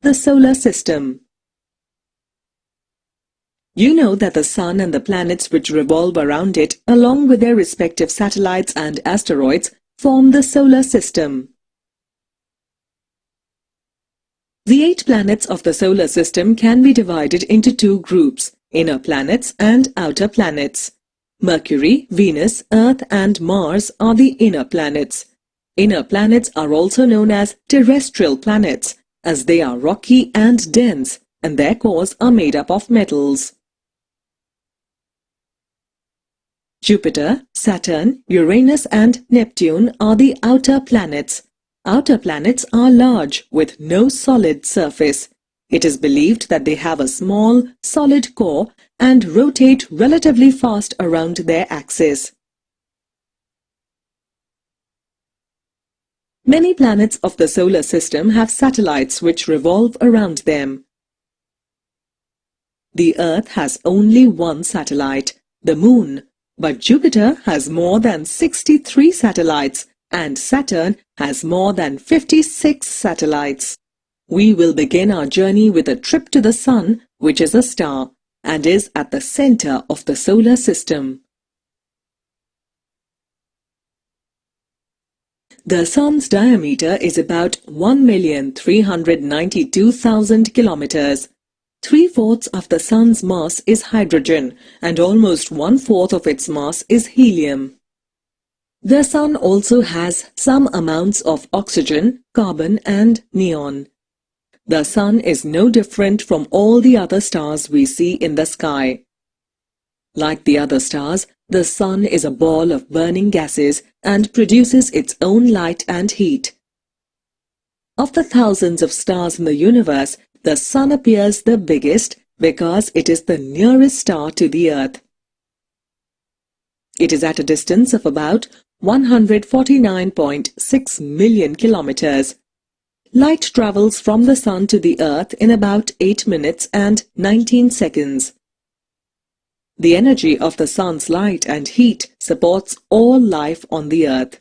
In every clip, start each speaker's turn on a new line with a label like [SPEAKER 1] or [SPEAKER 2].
[SPEAKER 1] the solar system. You know that the Sun and the planets which revolve around it, along with their respective satellites and asteroids, form the solar system. The 8 planets of the solar system can be divided into 2 groups, inner planets and outer planets. Mercury, Venus, Earth and Mars are the inner planets. Inner planets are also known as terrestrial planets, as they are rocky and dense, and their cores are made up of metals. Jupiter, Saturn, Uranus and Neptune are the outer planets. Outer planets are large with no solid surface. It is believed that they have a small, solid core and rotate relatively fast around their axis. Many planets of the solar system have satellites which revolve around them. The Earth has only one satellite, the Moon, but Jupiter has more than 63 satellites and Saturn has more than 56 satellites. We will begin our journey with a trip to the Sun, which is a star, and is at the center of the solar system. The Sun's diameter is about 1,392,000 kilometers. 3/4 of the Sun's mass is hydrogen, and almost 1/4 of its mass is helium. The Sun also has some amounts of oxygen, carbon and neon. The Sun is no different from all the other stars we see in the sky. Like the other stars, the Sun is a ball of burning gases and produces its own light and heat. Of the thousands of stars in the universe, the Sun appears the biggest because it is the nearest star to the Earth. It is at a distance of about 149.6 million kilometers. Light travels from the Sun to the Earth in about 8 minutes and 19 seconds. The energy of the Sun's light and heat supports all life on the Earth.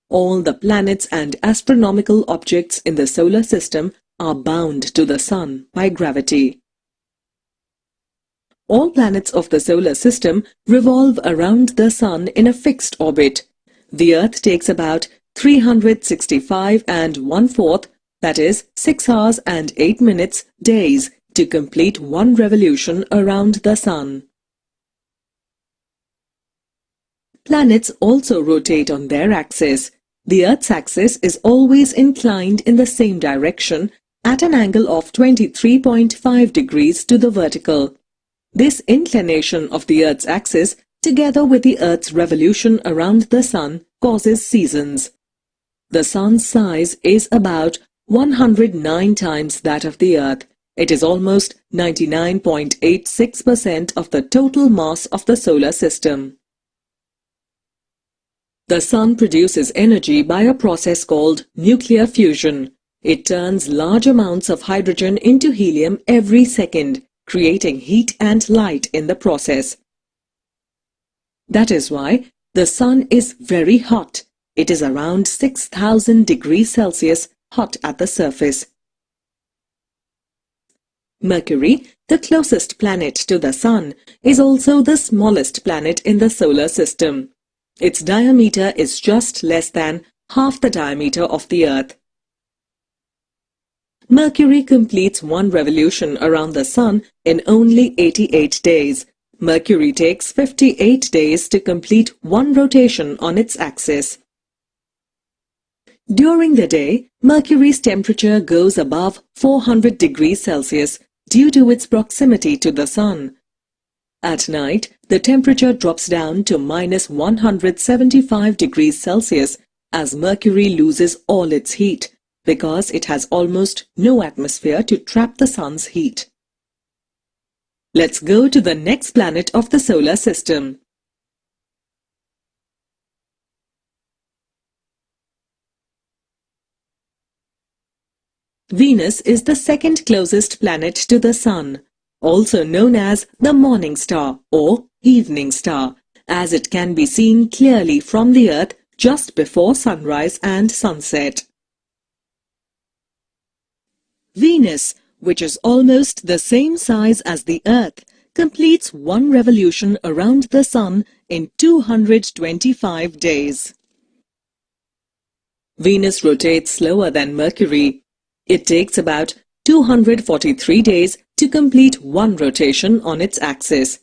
[SPEAKER 1] All the planets and astronomical objects in the solar system are bound to the Sun by gravity. All planets of the solar system revolve around the Sun in a fixed orbit. The Earth takes about 365 1/4, that is 6 hours and 8 minutes, days to complete one revolution around the Sun. Planets also rotate on their axis. The Earth's axis is always inclined in the same direction at an angle of 23.5 degrees to the vertical. This inclination of the Earth's axis, together with the Earth's revolution around the Sun, causes seasons. The Sun's size is about 109 times that of the Earth. It is almost 99.86% of the total mass of the solar system. The Sun produces energy by a process called nuclear fusion. It turns large amounts of hydrogen into helium every second, creating heat and light in the process. That is why the Sun is very hot. It is around 6,000 degrees Celsius hot at the surface. Mercury, the closest planet to the Sun, is also the smallest planet in the solar system. Its diameter is just less than half the diameter of the Earth. Mercury completes one revolution around the Sun in only 88 days. Mercury takes 58 days to complete one rotation on its axis. During the day, Mercury's temperature goes above 400 degrees Celsius due to its proximity to the Sun. At night, the temperature drops down to -175 degrees Celsius as Mercury loses all its heat, because it has almost no atmosphere to trap the Sun's heat. Let's go to the next planet of the solar system. Venus is the second closest planet to the Sun, also known as the morning star or evening star, as it can be seen clearly from the Earth just before sunrise and sunset. Venus, which is almost the same size as the Earth, completes one revolution around the Sun in 225 days. Venus rotates slower than Mercury. It takes about 243 days to complete one rotation on its axis.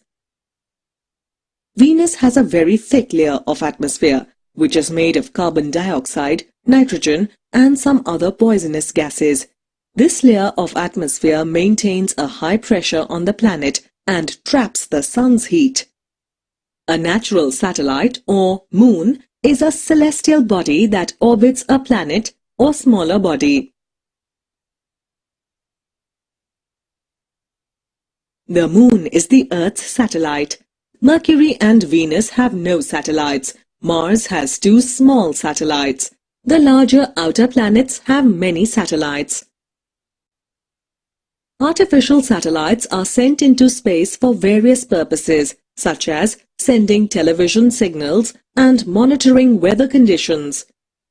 [SPEAKER 1] Venus has a very thick layer of atmosphere, which is made of carbon dioxide, nitrogen, and some other poisonous gases. This layer of atmosphere maintains a high pressure on the planet and traps the Sun's heat. A natural satellite or moon is a celestial body that orbits a planet or smaller body. The moon is the Earth's satellite. Mercury and Venus have no satellites. Mars has two small satellites. The larger outer planets have many satellites. Artificial satellites are sent into space for various purposes, such as sending television signals and monitoring weather conditions.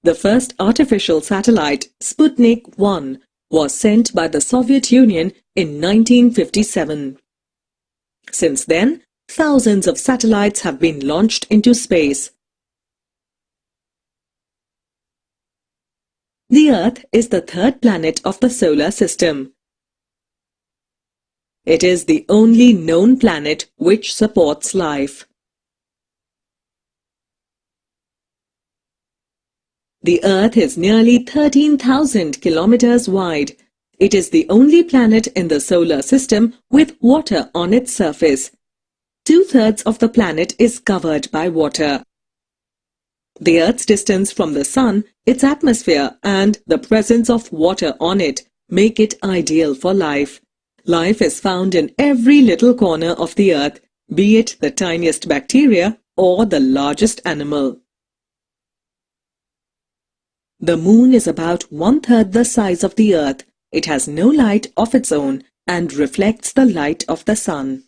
[SPEAKER 1] The first artificial satellite, Sputnik 1, was sent by the Soviet Union in 1957. Since then, thousands of satellites have been launched into space. The Earth is the third planet of the solar system. It is the only known planet which supports life. The Earth is nearly 13,000 kilometers wide. It is the only planet in the solar system with water on its surface. Two-thirds of the planet is covered by water. The Earth's distance from the Sun, its atmosphere, and the presence of water on it make it ideal for life. Life is found in every little corner of the Earth, be it the tiniest bacteria or the largest animal. The Moon is about one-third the size of the Earth. It has no light of its own and reflects the light of the Sun.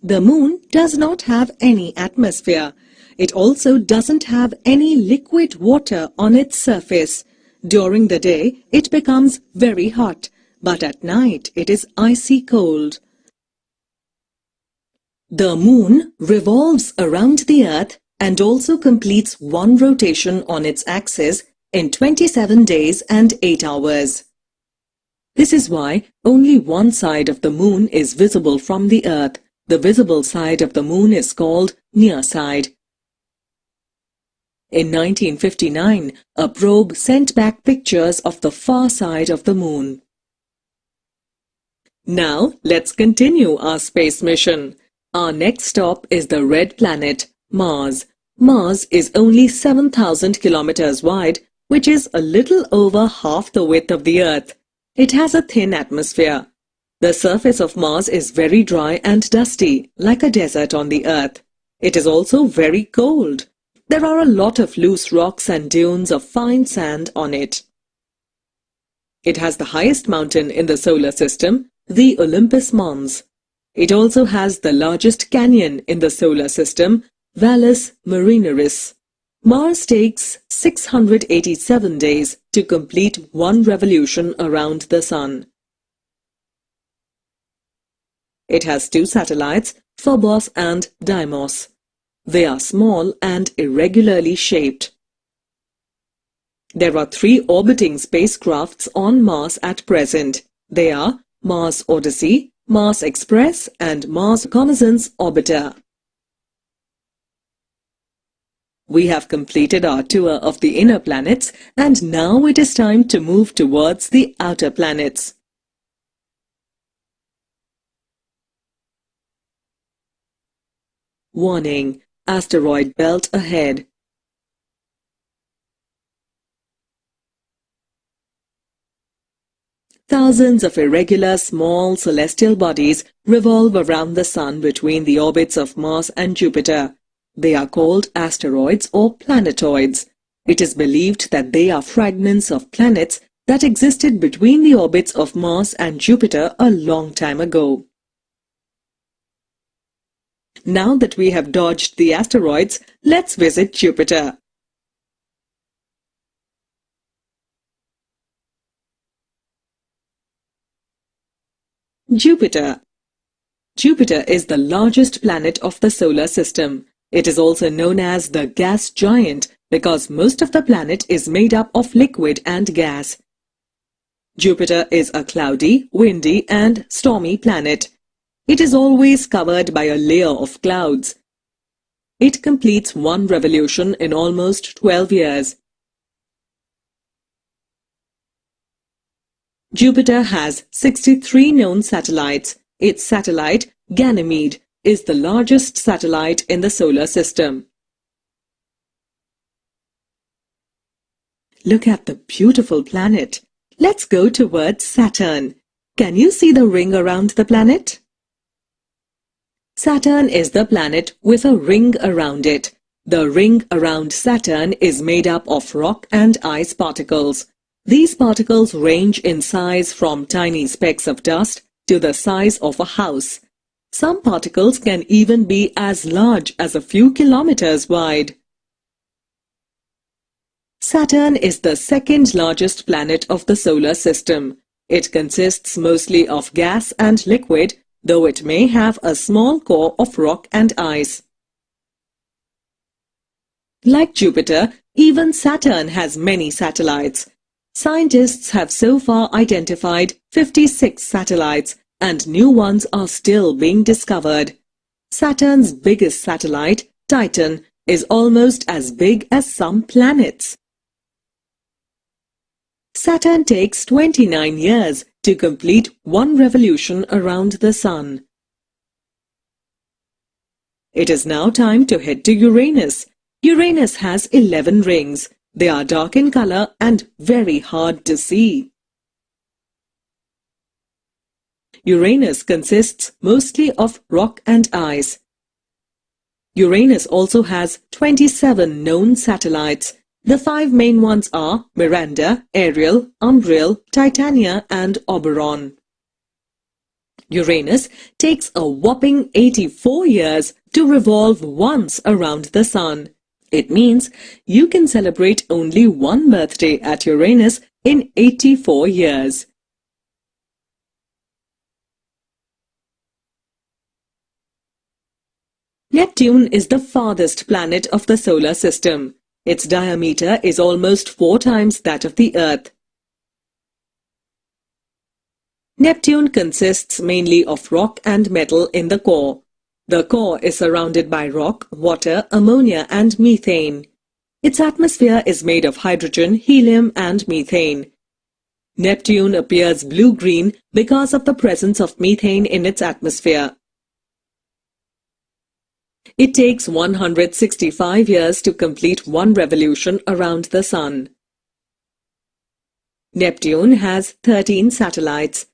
[SPEAKER 1] The Moon does not have any atmosphere. It also doesn't have any liquid water on its surface. During the day, it becomes very hot, but at night it is icy cold. The Moon revolves around the Earth and also completes one rotation on its axis in 27 days and 8 hours. This is why only one side of the Moon is visible from the Earth. The visible side of the Moon is called near side. In 1959, a probe sent back pictures of the far side of the Moon. Now, let's continue our space mission. Our next stop is the red planet, Mars. Mars is only 7,000 kilometers wide, which is a little over half the width of the Earth. It has a thin atmosphere. The surface of Mars is very dry and dusty, like a desert on the Earth. It is also very cold. There are a lot of loose rocks and dunes of fine sand on it. It has the highest mountain in the solar system, the Olympus Mons. It also has the largest canyon in the solar system, Valles Marineris. Mars takes 687 days to complete one revolution around the Sun. It has two satellites, Phobos and Deimos. They are small and irregularly shaped. There are 3 orbiting spacecrafts on Mars at present. They are Mars Odyssey, Mars Express and Mars Reconnaissance Orbiter. We have completed our tour of the inner planets and now it is time to move towards the outer planets. Warning: asteroid belt ahead. Thousands of irregular small celestial bodies revolve around the Sun between the orbits of Mars and Jupiter. They are called asteroids or planetoids. It is believed that they are fragments of planets that existed between the orbits of Mars and Jupiter a long time ago. Now that we have dodged the asteroids, let's visit Jupiter. Jupiter. Jupiter is the largest planet of the solar system. It is also known as the gas giant because most of the planet is made up of liquid and gas. Jupiter is a cloudy, windy and stormy planet. It is always covered by a layer of clouds. It completes one revolution in almost 12 years. Jupiter has 63 known satellites. Its satellite, Ganymede, is the largest satellite in the solar system. Look at the beautiful planet. Let's go towards Saturn. Can you see the ring around the planet? Saturn is the planet with a ring around it. The ring around Saturn is made up of rock and ice particles. These particles range in size from tiny specks of dust to the size of a house. Some particles can even be as large as a few kilometers wide. Saturn is the second largest planet of the solar system. It consists mostly of gas and liquid, though it may have a small core of rock and ice. Like Jupiter, even Saturn has many satellites. Scientists have so far identified 56 satellites, and new ones are still being discovered. Saturn's biggest satellite, Titan, is almost as big as some planets. Saturn takes 29 years to complete one revolution around the Sun. It is now time to head to Uranus. Uranus has 11 rings. They are dark in color and very hard to see. Uranus consists mostly of rock and ice. Uranus also has 27 known satellites. The 5 main ones are Miranda, Ariel, Umbriel, Titania and Oberon. Uranus takes a whopping 84 years to revolve once around the Sun. It means you can celebrate only one birthday at Uranus in 84 years. Neptune is the farthest planet of the solar system. Its diameter is almost 4 times that of the Earth. Neptune consists mainly of rock and metal in the core. The core is surrounded by rock, water, ammonia and methane. Its atmosphere is made of hydrogen, helium and methane. Neptune appears blue-green because of the presence of methane in its atmosphere. It takes 165 years to complete one revolution around the Sun. Neptune has 13 satellites.